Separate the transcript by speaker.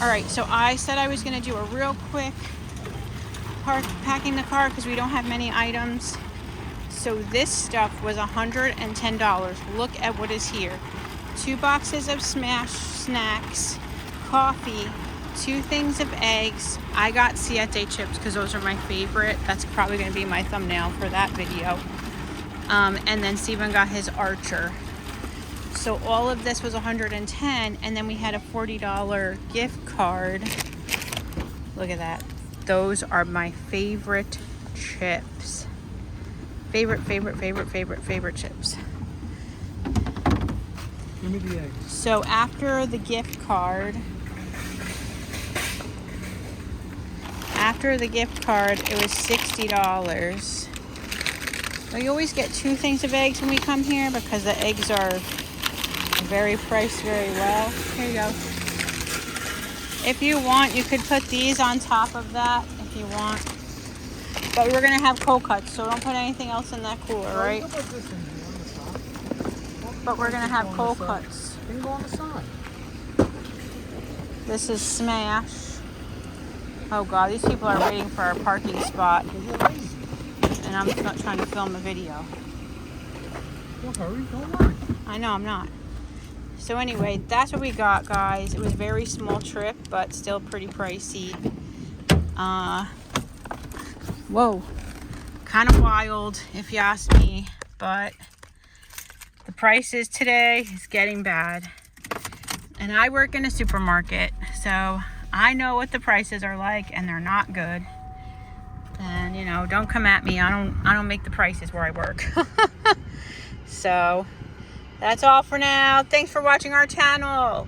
Speaker 1: All right, so I said I was gonna do a real quick packing the cart because we don't have many items. So this stuff was $110. Look at what is here. 2 boxes of Smash snacks, coffee, 2 things of eggs. I got Siete chips because those are my favorite. That's probably going to be my thumbnail for that video. And then Steven got his Archer. So all of this was $110, and then we had a $40 gift card. Look at that. Those are my favorite chips. Favorite chips.
Speaker 2: Give me the eggs.
Speaker 1: So after the gift card, it was $60. We always get 2 things of eggs when we come here because the eggs are very priced very well. Here you go. If you want, you could put these on top of that if you want. But we're gonna have cold cuts, so don't put anything else in that cooler, right? But we're gonna have cold cuts.
Speaker 2: Can go on the side.
Speaker 1: This is Smash. Oh God, these people are waiting for our parking spot. And I'm not trying to film a video.
Speaker 2: Don't hurry, don't worry.
Speaker 1: I know, I'm not. So anyway, that's what we got, guys. It was a very small trip, but still pretty pricey. Whoa. Kind of wild, if you ask me. But the prices today is getting bad. And I work in a supermarket, so I know what the prices are like, and they're not good. And you know, don't come at me. I don't make the prices where I work. So that's all for now. Thanks for watching our channel.